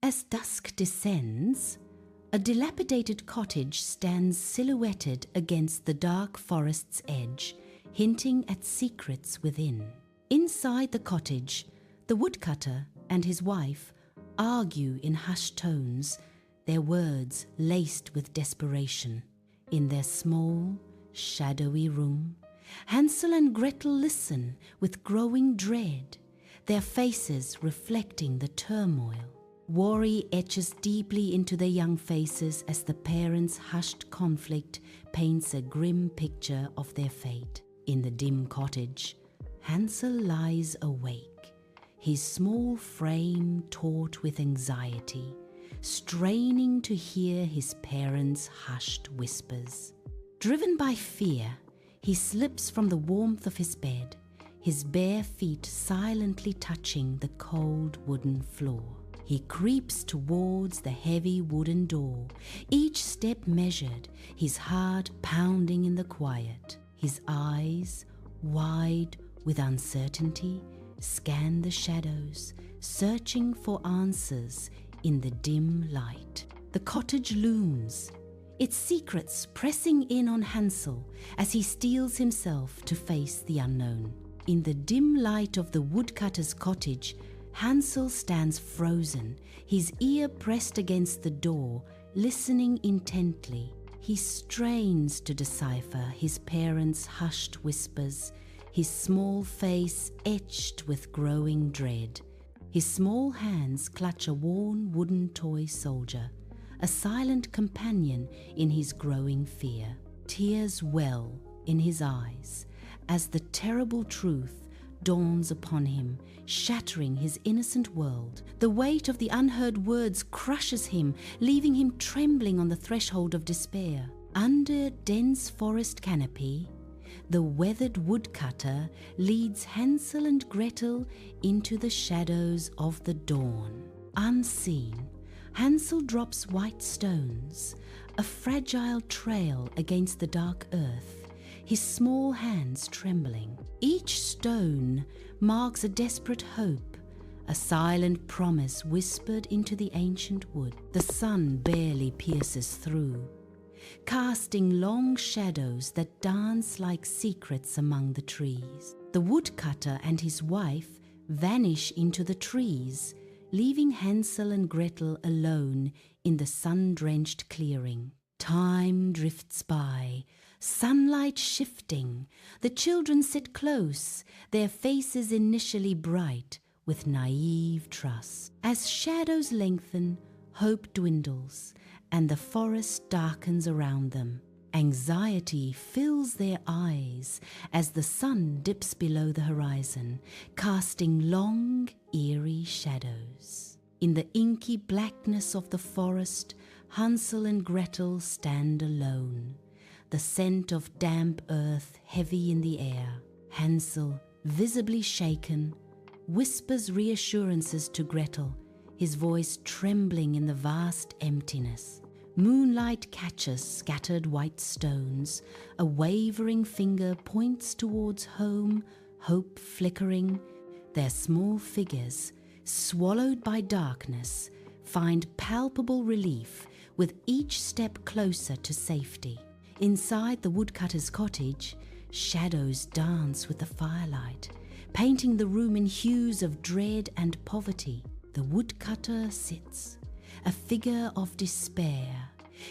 As dusk descends, a dilapidated cottage stands silhouetted against the dark forest's edge, hinting at secrets within. Inside the cottage, the woodcutter and his wife argue in hushed tones, their words laced with desperation. In their small, shadowy room, Hansel and Gretel listen with growing dread, their faces reflecting the turmoil. Worry etches deeply into their young faces as the parents' hushed conflict paints a grim picture of their fate. In the dim cottage, Hansel lies awake, his small frame taut with anxiety, straining to hear his parents' hushed whispers. Driven by fear, he slips from the warmth of his bed, his bare feet silently touching the cold wooden floor. He creeps towards the heavy wooden door, each step measured, his heart pounding in the quiet. His eyes, wide with uncertainty, scan the shadows, searching for answers in the dim light. The cottage looms, its secrets pressing in on Hansel as he steels himself to face the unknown. In the dim light of the woodcutter's cottage, Hansel stands frozen, his ear pressed against the door, listening intently. He strains to decipher his parents' hushed whispers, his small face etched with growing dread. His small hands clutch a worn wooden toy soldier, a silent companion in his growing fear. Tears well in his eyes as the terrible truth dawns upon him, shattering his innocent world. The weight of the unheard words crushes him, leaving him trembling on the threshold of despair. Under dense forest canopy, the weathered woodcutter leads Hansel and Gretel into the shadows of the dawn. Unseen, Hansel drops white stones, a fragile trail against the dark earth, his small hands trembling. Each stone marks a desperate hope, a silent promise whispered into the ancient wood. The sun barely pierces through, casting long shadows that dance like secrets among the trees. The woodcutter and his wife vanish into the trees, leaving Hansel and Gretel alone in the sun-drenched clearing. Time drifts by, sunlight shifting. The children sit close, their faces initially bright with naive trust. As shadows lengthen, hope dwindles, and the forest darkens around them. Anxiety fills their eyes as the sun dips below the horizon, casting long, eerie shadows. In the inky blackness of the forest, Hansel and Gretel stand alone, the scent of damp earth heavy in the air. Hansel, visibly shaken, whispers reassurances to Gretel, his voice trembling in the vast emptiness. Moonlight catches scattered white stones. A wavering finger points towards home, hope flickering. Their small figures, swallowed by darkness, find palpable relief with each step closer to safety. Inside the woodcutter's cottage, shadows dance with the firelight, painting the room in hues of dread and poverty. The woodcutter sits, a figure of despair,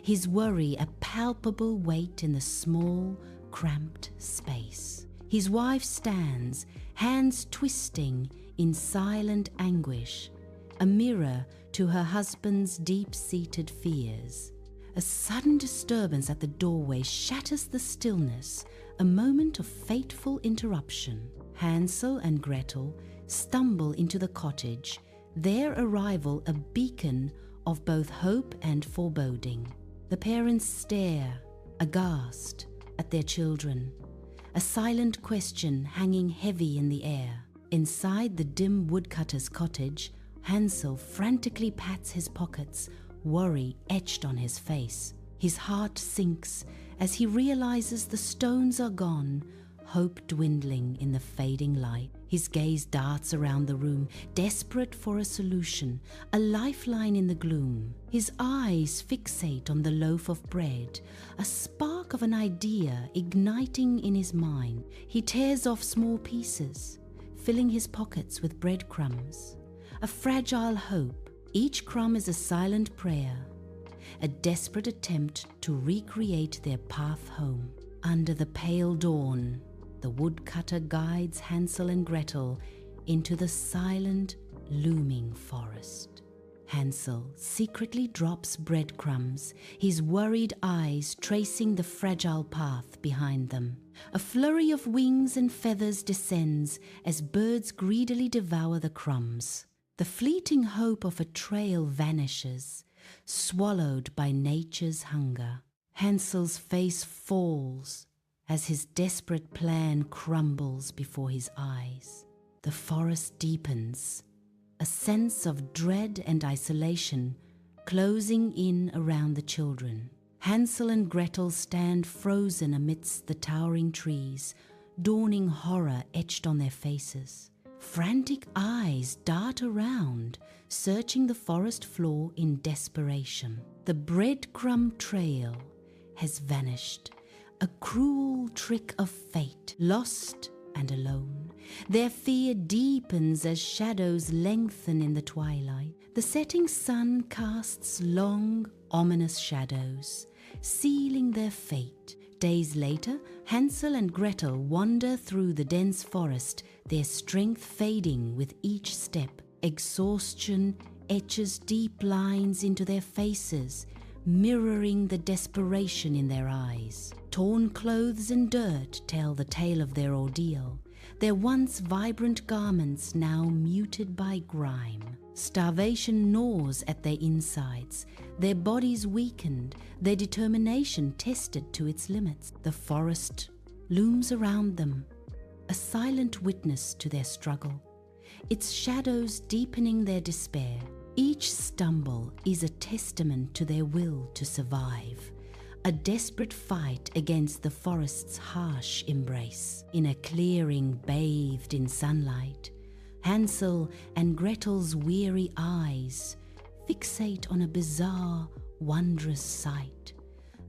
his worry a palpable weight in the small, cramped space. His wife stands, hands twisting in silent anguish, a mirror to her husband's deep-seated fears. A sudden disturbance at the doorway shatters the stillness, a moment of fateful interruption. Hansel and Gretel stumble into the cottage, their arrival a beacon of both hope and foreboding. The parents stare, aghast, at their children, a silent question hanging heavy in the air. Inside the dim woodcutter's cottage, Hansel frantically pats his pockets, worry etched on his face. His heart sinks as he realizes the stones are gone, hope dwindling in the fading light. His gaze darts around the room, desperate for a solution, a lifeline in the gloom. His eyes fixate on the loaf of bread, a spark of an idea igniting in his mind. He tears off small pieces, filling his pockets with breadcrumbs. A fragile hope. Each crumb is a silent prayer, a desperate attempt to recreate their path home. Under the pale dawn, the woodcutter guides Hansel and Gretel into the silent, looming forest. Hansel secretly drops breadcrumbs, his worried eyes tracing the fragile path behind them. A flurry of wings and feathers descends as birds greedily devour the crumbs. The fleeting hope of a trail vanishes, swallowed by nature's hunger. Hansel's face falls as his desperate plan crumbles before his eyes. The forest deepens, a sense of dread and isolation closing in around the children. Hansel and Gretel stand frozen amidst the towering trees, dawning horror etched on their faces. Frantic eyes dart around, searching the forest floor in desperation. The breadcrumb trail has vanished, a cruel trick of fate. Lost and alone, their fear deepens as shadows lengthen in the twilight. The setting sun casts long, ominous shadows, sealing their fate. Days later, Hansel and Gretel wander through the dense forest, their strength fading with each step. Exhaustion etches deep lines into their faces, mirroring the desperation in their eyes. Torn clothes and dirt tell the tale of their ordeal, their once vibrant garments now muted by grime. Starvation gnaws at their insides, their bodies weakened, their determination tested to its limits. The forest looms around them, a silent witness to their struggle, its shadows deepening their despair. Each stumble is a testament to their will to survive, a desperate fight against the forest's harsh embrace. In a clearing bathed in sunlight, Hansel and Gretel's weary eyes fixate on a bizarre, wondrous sight.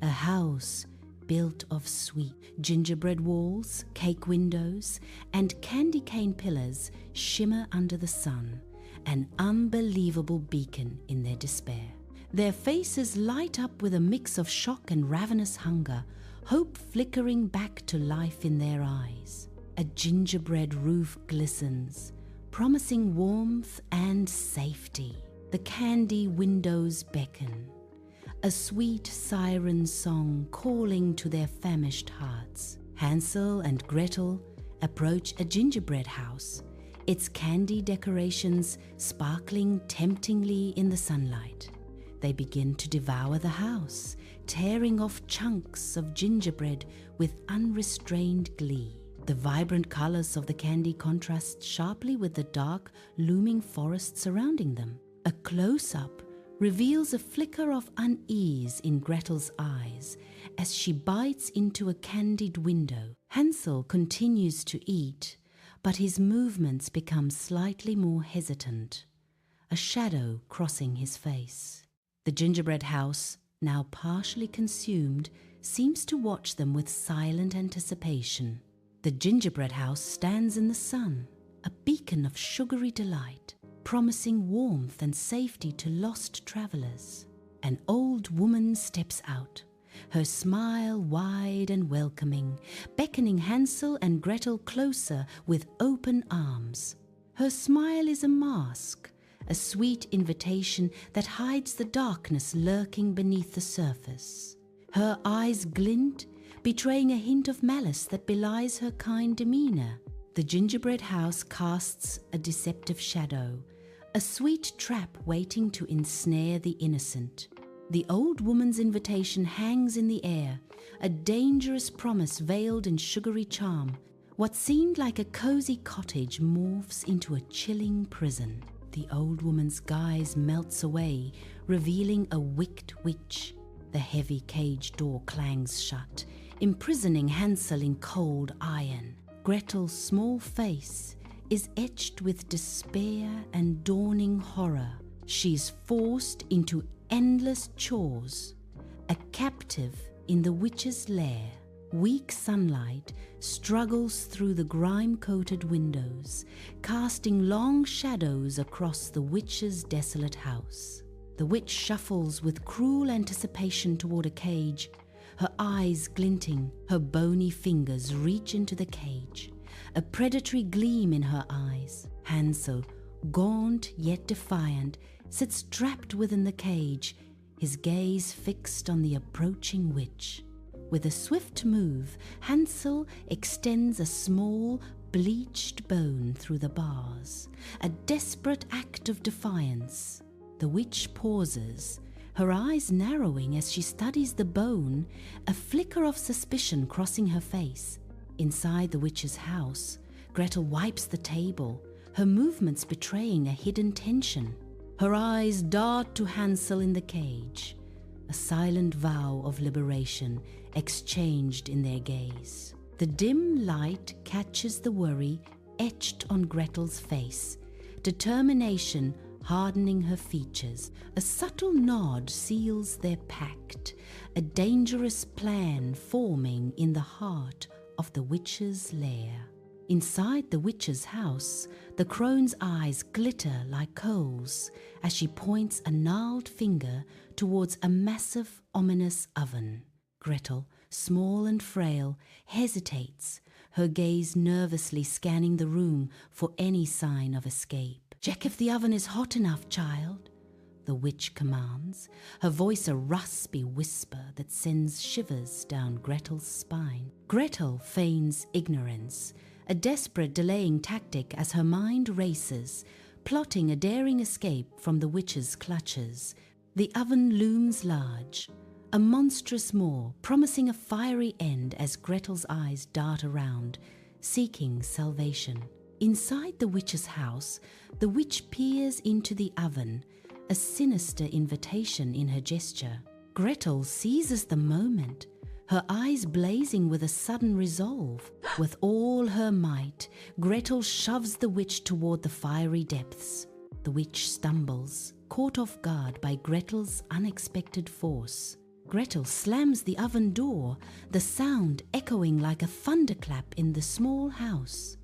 A house built of sweet gingerbread walls, cake windows, and candy cane pillars shimmer under the sun, an unbelievable beacon in their despair. Their faces light up with a mix of shock and ravenous hunger, hope flickering back to life in their eyes. A gingerbread roof glistens, promising warmth and safety. The candy windows beckon, a sweet siren song calling to their famished hearts. Hansel and Gretel approach a gingerbread house, its candy decorations sparkling temptingly in the sunlight. They begin to devour the house, tearing off chunks of gingerbread with unrestrained glee. The vibrant colors of the candy contrast sharply with the dark, looming forest surrounding them. A close-up reveals a flicker of unease in Gretel's eyes as she bites into a candied window. Hansel continues to eat, but his movements become slightly more hesitant, a shadow crossing his face. The gingerbread house, now partially consumed, seems to watch them with silent anticipation. The gingerbread house stands in the sun, a beacon of sugary delight, promising warmth and safety to lost travelers. An old woman steps out, her smile wide and welcoming, beckoning Hansel and Gretel closer with open arms. Her smile is a mask, a sweet invitation that hides the darkness lurking beneath the surface. Her eyes glint, betraying a hint of malice that belies her kind demeanor. The gingerbread house casts a deceptive shadow, a sweet trap waiting to ensnare the innocent. The old woman's invitation hangs in the air, a dangerous promise veiled in sugary charm. What seemed like a cozy cottage morphs into a chilling prison. The old woman's guise melts away, revealing a wicked witch. The heavy cage door clangs shut, imprisoning Hansel in cold iron. Gretel's small face is etched with despair and dawning horror. She's forced into endless chores, a captive in the witch's lair. Weak sunlight struggles through the grime-coated windows, casting long shadows across the witch's desolate house. The witch shuffles with cruel anticipation toward a cage, her eyes glinting. Her bony fingers reach into the cage, a predatory gleam in her eyes. Hansel, gaunt yet defiant, sits trapped within the cage, his gaze fixed on the approaching witch. With a swift move, Hansel extends a small, bleached bone through the bars, a desperate act of defiance. The witch pauses, her eyes narrowing as she studies the bone, a flicker of suspicion crossing her face. Inside the witch's house, Gretel wipes the table, her movements betraying a hidden tension. Her eyes dart to Hansel in the cage, a silent vow of liberation exchanged in their gaze. The dim light catches the worry etched on Gretel's face, determination hardening her features. A subtle nod seals their pact, a dangerous plan forming in the heart of the witch's lair. Inside the witch's house, the crone's eyes glitter like coals as she points a gnarled finger towards a massive, ominous oven. Gretel, small and frail, hesitates, her gaze nervously scanning the room for any sign of escape. "Check if the oven is hot enough, child," the witch commands, her voice a raspy whisper that sends shivers down Gretel's spine. Gretel feigns ignorance, a desperate delaying tactic as her mind races, plotting a daring escape from the witch's clutches. The oven looms large, a monstrous maw promising a fiery end as Gretel's eyes dart around, seeking salvation. Inside the witch's house, the witch peers into the oven, a sinister invitation in her gesture. Gretel seizes the moment, her eyes blazing with a sudden resolve. With all her might, Gretel shoves the witch toward the fiery depths. The witch stumbles, caught off guard by Gretel's unexpected force. Gretel slams the oven door, the sound echoing like a thunderclap in the small house.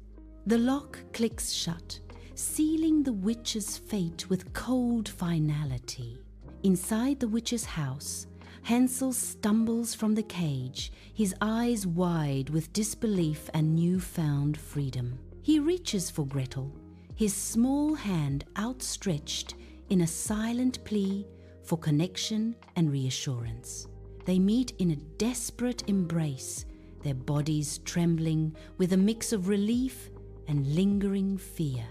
The lock clicks shut, sealing the witch's fate with cold finality. Inside the witch's house, Hansel stumbles from the cage, his eyes wide with disbelief and newfound freedom. He reaches for Gretel, his small hand outstretched in a silent plea for connection and reassurance. They meet in a desperate embrace, their bodies trembling with a mix of relief and lingering fear.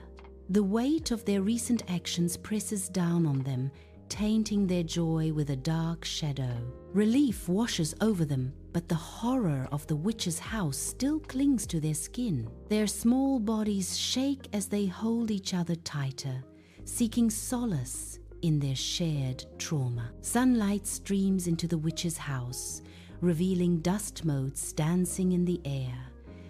The weight of their recent actions presses down on them, tainting their joy with a dark shadow. Relief washes over them, but the horror of the witch's house still clings to their skin. Their small bodies shake as they hold each other tighter, seeking solace in their shared trauma. Sunlight streams into the witch's house, revealing dust motes dancing in the air.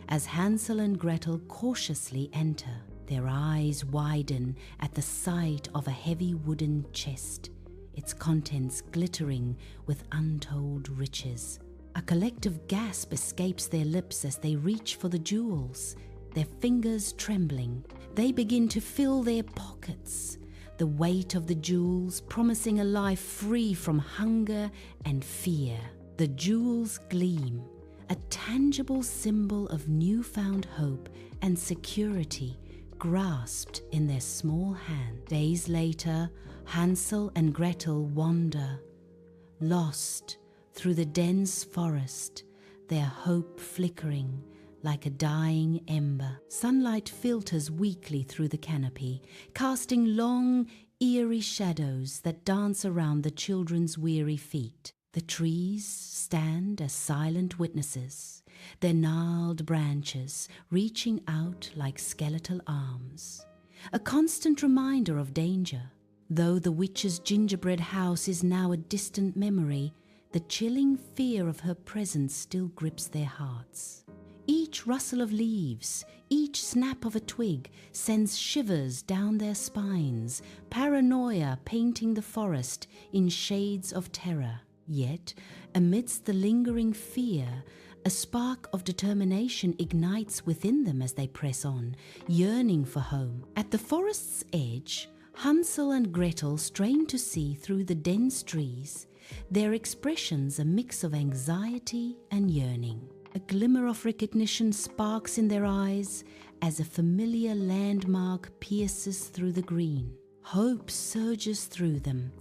As Hansel and Gretel cautiously enter, their eyes widen at the sight of a heavy wooden chest, its contents glittering with untold riches. A collective gasp escapes their lips as they reach for the jewels, their fingers trembling. They begin to fill their pockets, the weight of the jewels promising a life free from hunger and fear. The jewels gleam, a tangible symbol of newfound hope and security grasped in their small hand. Days later, Hansel and Gretel wander, lost through the dense forest, their hope flickering like a dying ember. Sunlight filters weakly through the canopy, casting long, eerie shadows that dance around the children's weary feet. The trees stand as silent witnesses, their gnarled branches reaching out like skeletal arms, a constant reminder of danger. Though the witch's gingerbread house is now a distant memory, the chilling fear of her presence still grips their hearts. Each rustle of leaves, each snap of a twig sends shivers down their spines, paranoia painting the forest in shades of terror. Yet, amidst the lingering fear, a spark of determination ignites within them as they press on, yearning for home. At the forest's edge, Hansel and Gretel strain to see through the dense trees, their expressions a mix of anxiety and yearning. A glimmer of recognition sparks in their eyes as a familiar landmark pierces through the green. Hope surges through them,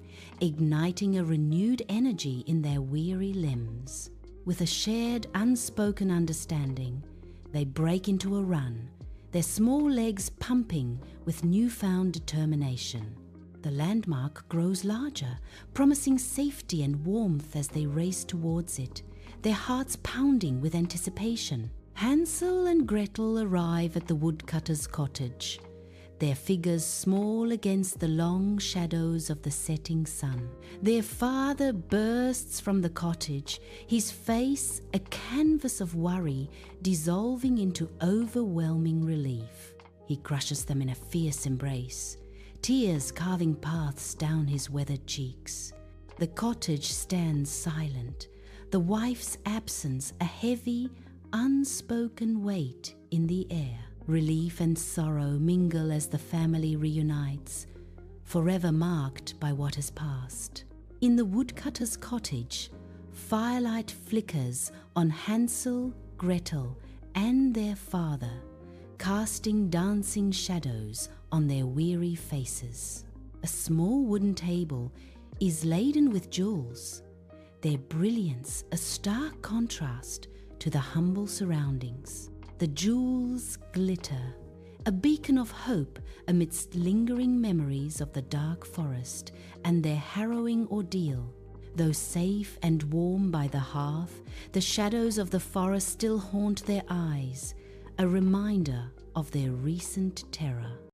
igniting a renewed energy in their weary limbs. With a shared, unspoken understanding, they break into a run, their small legs pumping with newfound determination. The landmark grows larger, promising safety and warmth as they race towards it, their hearts pounding with anticipation. Hansel and Gretel arrive at the woodcutter's cottage, their figures small against the long shadows of the setting sun. Their father bursts from the cottage, his face a canvas of worry dissolving into overwhelming relief. He crushes them in a fierce embrace, tears carving paths down his weathered cheeks. The cottage stands silent, the wife's absence a heavy, unspoken weight in the air. Relief and sorrow mingle as the family reunites, forever marked by what has passed. In the woodcutter's cottage, firelight flickers on Hansel, Gretel, and their father, casting dancing shadows on their weary faces. A small wooden table is laden with jewels, their brilliance a stark contrast to the humble surroundings. The jewels glitter, a beacon of hope amidst lingering memories of the dark forest and their harrowing ordeal. Though safe and warm by the hearth, the shadows of the forest still haunt their eyes, a reminder of their recent terror.